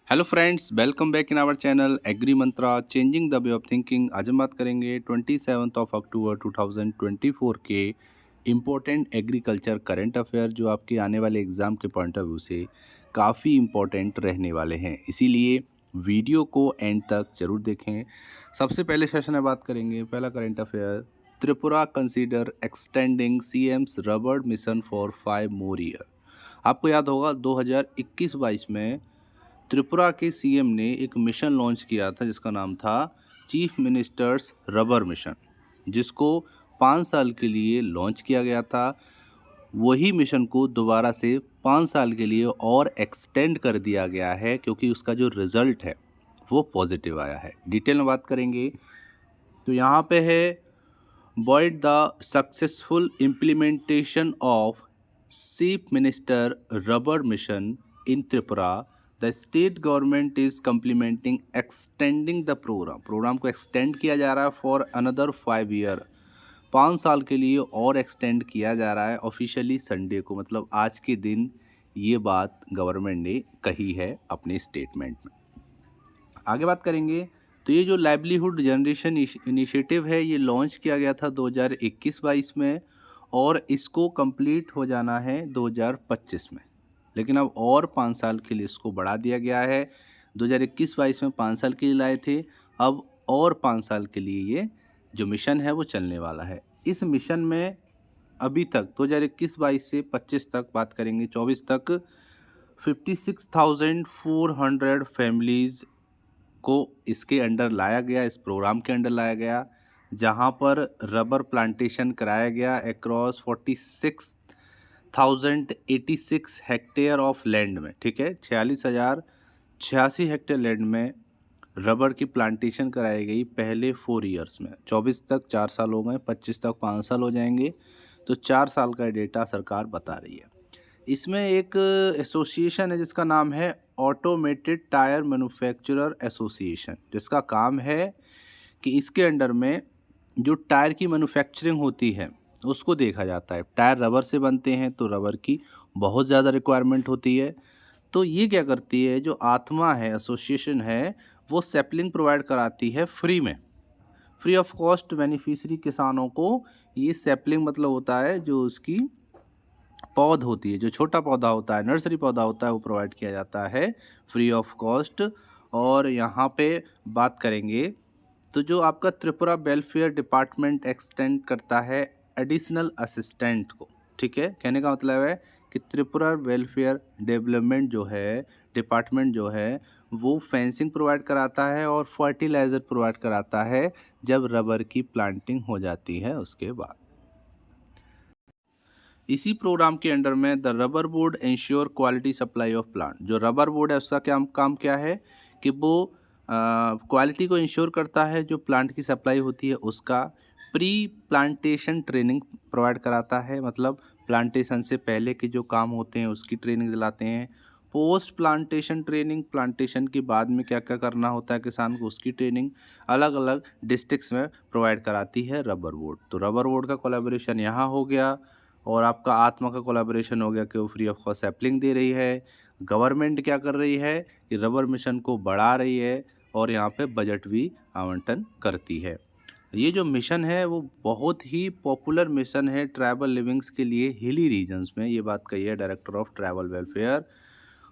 Hello friends, welcome back in our channel agri Mantra changing the way of thinking. आज हम बात करेंगे 27 अक्टूबर 2024 के इम्पोर्टेंट एग्रीकल्चर करंट अफेयर जो आपके आने वाले एग्ज़ाम के पॉइंट ऑफ व्यू से काफ़ी इम्पोर्टेंट रहने वाले हैं। इसीलिए वीडियो को एंड तक जरूर देखें। सबसे पहले सेशन में बात करेंगे पहला current affair. Tripura consider extending CM's rubber mission for 5 more year. आपको याद होगा 2021-22 में त्रिपुरा के सीएम ने एक मिशन लॉन्च किया था जिसका नाम था चीफ मिनिस्टर्स रबर मिशन, जिसको 5 साल के लिए लॉन्च किया गया था। वही मिशन को दोबारा से 5 साल के लिए और एक्सटेंड कर दिया गया है क्योंकि उसका जो रिजल्ट है वो पॉजिटिव आया है। डिटेल में बात करेंगे तो यहाँ पे है buoyed the successful implementation of chief minister rubber mission in Tripura the state government is complementing extending the programme को एक्सटेंड किया जा रहा है फॉर अनदर 5 ईयर। 5 साल के लिए और एक्सटेंड किया जा रहा है ऑफिशियली संडे को, मतलब आज के दिन ये बात गवर्नमेंट ने कही है अपने स्टेटमेंट में। आगे बात करेंगे तो ये जो लाइवलीहुड जनरेशन इनिशिएटिव है ये लॉन्च किया गया था 2021-22 में और इसको कंप्लीट हो जाना है 2025 में, लेकिन अब और 5 साल के लिए इसको बढ़ा दिया गया है। 2021-22 में 5 साल के लिए लाए थे, अब और 5 साल के लिए ये जो मिशन है वो चलने वाला है। इस मिशन में अभी तक 2021-22 से 25 तक बात करेंगे 24 तक 56,400 फैमिलीज़ को इसके अंडर लाया गया, इस प्रोग्राम के अंडर लाया गया, जहां पर रबर प्लांटेशन कराया गया अक्रॉस 46,086 हेक्टेयर ऑफ लैंड में। ठीक है, 46,086 हेक्टेयर लैंड में रबर की प्लांटेशन कराई गई पहले 4 ईयर्स में। 24 तक 4 साल हो गए, 25 तक 5 साल हो जाएंगे, तो 4 साल का डेटा सरकार बता रही है। इसमें एक एसोसिएशन है जिसका नाम है ऑटोमेटेड टायर मैन्युफैक्चरर एसोसिएशन, जिसका काम है कि इसके अंडर में जो टायर की मैन्युफैक्चरिंग होती है उसको देखा जाता है। टायर रबर से बनते हैं तो रबर की बहुत ज़्यादा रिक्वायरमेंट होती है। तो ये क्या करती है, जो आत्मा है एसोसिएशन है, वो सैपलिंग प्रोवाइड कराती है फ्री में, फ्री ऑफ कॉस्ट बेनिफिशियरी किसानों को। ये सैपलिंग मतलब होता है जो उसकी पौध होती है, जो छोटा पौधा होता है, नर्सरी पौधा होता है, वो प्रोवाइड किया जाता है फ्री ऑफ कॉस्ट। और यहाँ पे बात करेंगे तो जो आपका त्रिपुरा वेलफेयर डिपार्टमेंट एक्सटेंड करता है एडिशनल असिस्टेंट को। ठीक है, कहने का मतलब है कि त्रिपुरा वेलफेयर डेवलपमेंट जो है डिपार्टमेंट जो है वो फेंसिंग प्रोवाइड कराता है और फर्टिलाइज़र प्रोवाइड कराता है जब रबर की प्लांटिंग हो जाती है उसके बाद। इसी प्रोग्राम के अंडर में the rubber board ensure quality supply of plant. जो रबर बोर्ड है उसका क्या काम क्या है कि वो क्वालिटी को इंश्योर करता है, जो प्लांट की सप्लाई होती है उसका। प्री प्लांटेशन ट्रेनिंग प्रोवाइड कराता है, मतलब प्लांटेशन से पहले के जो काम होते हैं उसकी ट्रेनिंग दिलाते हैं। पोस्ट प्लांटेशन ट्रेनिंग, प्लांटेशन के बाद में क्या क्या करना होता है किसान को, उसकी ट्रेनिंग अलग अलग डिस्ट्रिक्ट्स में प्रोवाइड कराती है रबर बोर्ड। तो रबर बोर्ड का कोलैबोरेशन यहाँ हो गया और आपका आत्मा का कोलैबोरेशन हो गया कि वो फ्री ऑफ कॉस्ट सैपलिंग दे रही है। गवर्नमेंट क्या कर रही है कि रबर मिशन को बढ़ा रही है और यहाँ पे बजट भी आवंटन करती है। ये जो मिशन है वो बहुत ही पॉपुलर मिशन है ट्राइबल लिविंग्स के लिए हिली रीजन्स में। ये बात कही है director of tribal welfare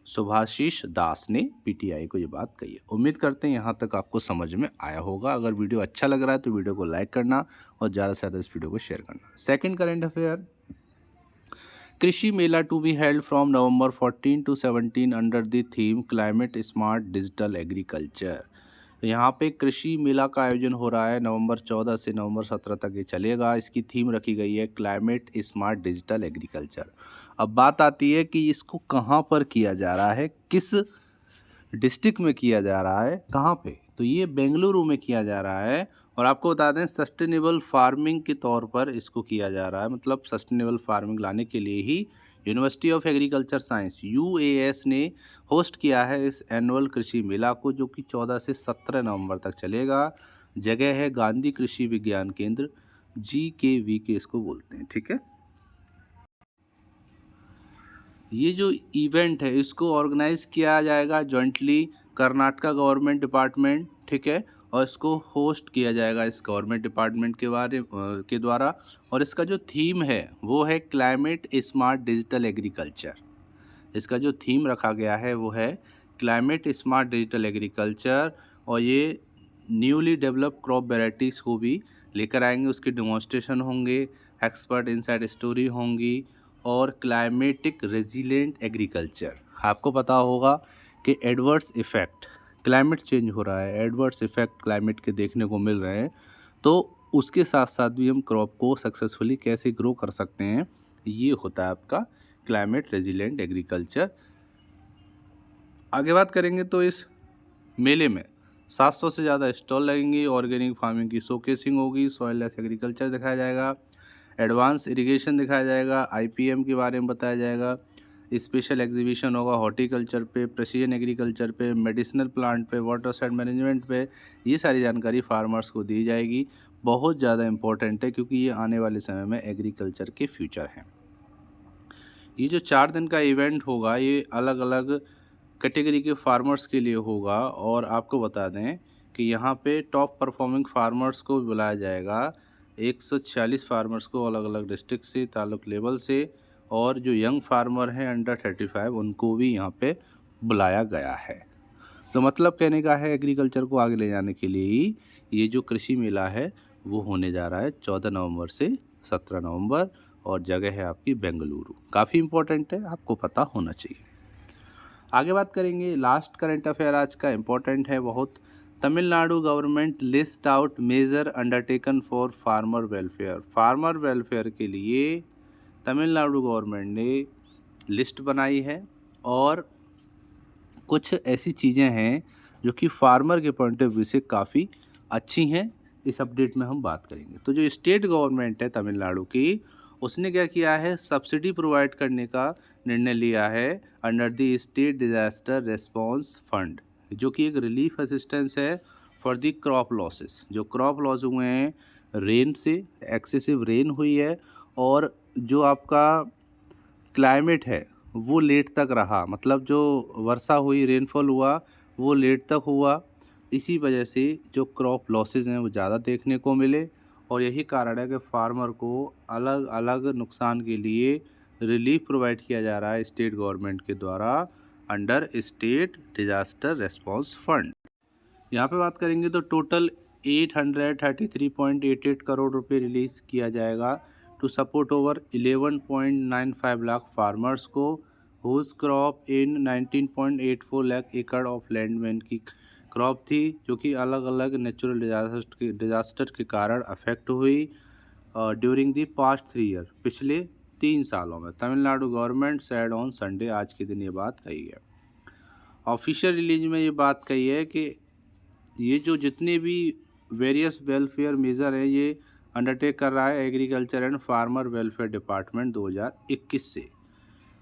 Subhashish Das ने पीटीआई को ये बात कही है। उम्मीद करते हैं यहाँ तक आपको समझ में आया होगा। अगर वीडियो अच्छा लग रहा है तो वीडियो को लाइक करना और ज़्यादा से ज़्यादा इस वीडियो को शेयर करना। Second current affair, Krishi Mela to be held from November 14 to 17 under the theme climate smart digital agriculture. तो यहाँ पे कृषि मेला का आयोजन हो रहा है नवंबर 14 से नवंबर 17 तक ये चलेगा। इसकी थीम रखी गई है क्लाइमेट स्मार्ट डिजिटल एग्रीकल्चर। अब बात आती है कि इसको कहाँ पर किया जा रहा है, किस डिस्ट्रिक्ट में किया जा रहा है, कहाँ पे, तो ये बेंगलुरु में किया जा रहा है। और आपको बता दें सस्टेनेबल फार्मिंग के तौर पर इसको किया जा रहा है, मतलब सस्टेनेबल फार्मिंग लाने के लिए ही university of agriculture science UAS ने होस्ट किया है इस एनुअल कृषि मेला को, जो कि 14 से 17 नवंबर तक चलेगा। जगह है गांधी कृषि विज्ञान केंद्र, GKV के इसको बोलते हैं। ठीक है, ये जो इवेंट है इसको ऑर्गेनाइज किया जाएगा जॉइंटली कर्नाटका गवर्नमेंट डिपार्टमेंट, ठीक है, और इसको होस्ट किया जाएगा इस गवर्नमेंट डिपार्टमेंट के द्वारा। और इसका जो थीम है वो है क्लाइमेट स्मार्ट डिजिटल एग्रीकल्चर। इसका जो थीम रखा गया है वो है क्लाइमेट स्मार्ट डिजिटल एग्रीकल्चर। और ये न्यूली डेवलप क्रॉप वेराइटीज़ को भी लेकर आएंगे, उसके डेमोन्स्ट्रेशन होंगे, एक्सपर्ट इनसाइड स्टोरी होंगी और क्लाइमेटिक रेजिलेंट एग्रीकल्चर। आपको पता होगा कि एडवर्स इफ़ेक्ट, क्लाइमेट चेंज हो रहा है, एडवर्स इफ़ेक्ट क्लाइमेट के देखने को मिल रहे हैं, तो उसके साथ साथ भी हम क्रॉप को सक्सेसफुली कैसे ग्रो कर सकते हैं, ये होता है आपका क्लाइमेट रेजिलेंट एग्रीकल्चर। आगे बात करेंगे तो इस मेले में 700 से ज़्यादा स्टॉल लगेंगी, ऑर्गेनिक फार्मिंग की शोकेसिंग होगी, सॉइल लेस एग्रीकल्चर दिखाया जाएगा, एडवांस इरिगेशन दिखाया जाएगा, IPM के बारे में बताया जाएगा, स्पेशल एग्जीबिशन होगा हॉर्टिकल्चर पे, प्रेसिजन एग्रीकल्चर पे, मेडिसिनल प्लांट पे, वाटर साइड मैनेजमेंट पे। ये सारी जानकारी फार्मर्स को दी जाएगी। बहुत ज़्यादा इम्पोर्टेंट है क्योंकि ये आने वाले समय में एग्रीकल्चर के फ्यूचर हैं। ये जो 4 दिन का इवेंट होगा ये अलग अलग कैटेगरी के फार्मर्स के लिए होगा। और आपको बता दें कि यहाँ पे टॉप परफॉर्मिंग फार्मर्स को बुलाया जाएगा, 146 फार्मर्स को अलग अलग डिस्ट्रिक्ट से, ताल्लुक लेवल से, और जो यंग फार्मर हैं अंडर 35 उनको भी यहाँ पे बुलाया गया है। तो मतलब कहने का है एग्रीकल्चर को आगे ले जाने के लिए ही ये जो कृषि मेला है वो होने जा रहा है 14 नवंबर से 17 नवंबर, और जगह है आपकी बेंगलुरु। काफ़ी इम्पोर्टेंट है, आपको पता होना चाहिए। आगे बात करेंगे, लास्ट करंट अफेयर आज का इम्पोर्टेंट है बहुत। Tamil Nadu government list out major undertaken for farmer welfare. Farmer welfare के लिए तमिलनाडु गवर्नमेंट ने लिस्ट बनाई है और कुछ ऐसी चीज़ें हैं जो कि फार्मर के पॉइंट ऑफ व्यू से काफ़ी अच्छी हैं। इस अपडेट में हम बात करेंगे। तो जो स्टेट गवर्नमेंट है तमिलनाडु की, उसने क्या किया है, सब्सिडी प्रोवाइड करने का निर्णय लिया है under the state disaster response fund, जो कि एक रिलीफ असिस्टेंस है फॉर द क्रॉप लॉसेस। जो क्रॉप लॉस हुए हैं रेन से, एक्सेसिव रेन हुई है, और जो आपका क्लाइमेट है वो लेट तक रहा, मतलब जो वर्षा हुई, रेनफॉल हुआ वो लेट तक हुआ। इसी वजह से जो क्रॉप लॉसेज हैं वो ज़्यादा देखने को मिले, और यही कारण है कि फार्मर को अलग अलग नुकसान के लिए रिलीफ प्रोवाइड किया जा रहा है स्टेट गवर्नमेंट के द्वारा under state disaster response fund. यहाँ पे बात करेंगे तो टोटल 833.88 करोड़ रुपए रिलीज़ किया जाएगा to support over 11.95 lakh farmers को हुज क्रॉप इन 19.84 लाख एकड़ ऑफ लैंड में इनकी क्रॉप थी, जो कि अलग अलग नेचुरल डिजास्टर के कारण अफेक्ट हुई ड्यूरिंग दी पास्ट 3 ईयर, पिछले 3 सालों में। Tamil Nadu government sad on Sunday, आज के दिन ये बात कही है। ऑफिशियल रिलीज में ये बात कही है कि ये जो जितने भी वेरियस वेलफेयर मेजर हैं ये अंडरटेक कर रहा है agriculture and farmer welfare department 2021 से।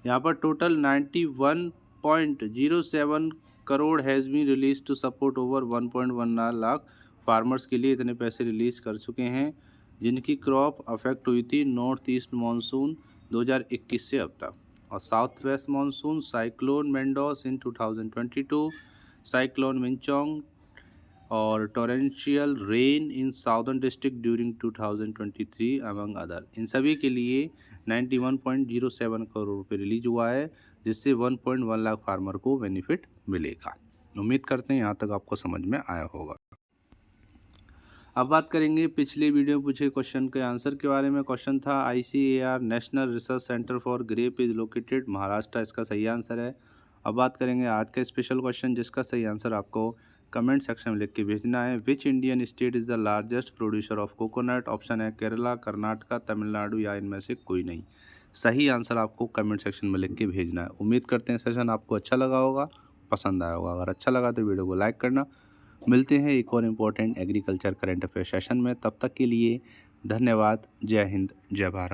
यहाँ पर total 91.07 crore has been release to support over 1.1 lakh farmers के लिए इतने पैसे रिलीज कर चुके हैं जिनकी क्रॉप अफेक्ट हुई थी नॉर्थ ईस्ट मानसून 2021 से अब तक, और south west monsoon, cyclone Mandous in 2022, cyclone Michaung और torrential rain in southern district during 2023 among other. इन सभी के लिए 91.07 करोड़ रुपये रिलीज हुआ है, जिससे 1.1 लाख फार्मर को बेनिफिट मिलेगा। उम्मीद करते हैं यहाँ तक आपको समझ में आया होगा। अब बात करेंगे पिछले वीडियो में पूछे क्वेश्चन के आंसर के बारे में। क्वेश्चन था ICAR national research centre for grape is located Maharashtra, इसका सही आंसर है। अब बात करेंगे आज का स्पेशल क्वेश्चन जिसका सही आंसर आपको कमेंट सेक्शन में लिख के भेजना है। Which Indian state is the largest producer of coconut? Option है केरला, कर्नाटका, तमिलनाडु या इनमें से कोई नहीं। सही आंसर आपको कमेंट सेक्शन में लिख के भेजना है। उम्मीद करते हैं सेशन आपको अच्छा लगा होगा, पसंद आया होगा। अगर अच्छा लगा तो वीडियो को लाइक करना। मिलते हैं एक और important agriculture current affair session में, तब तक के लिए धन्यवाद। जय हिंद, जय भारत।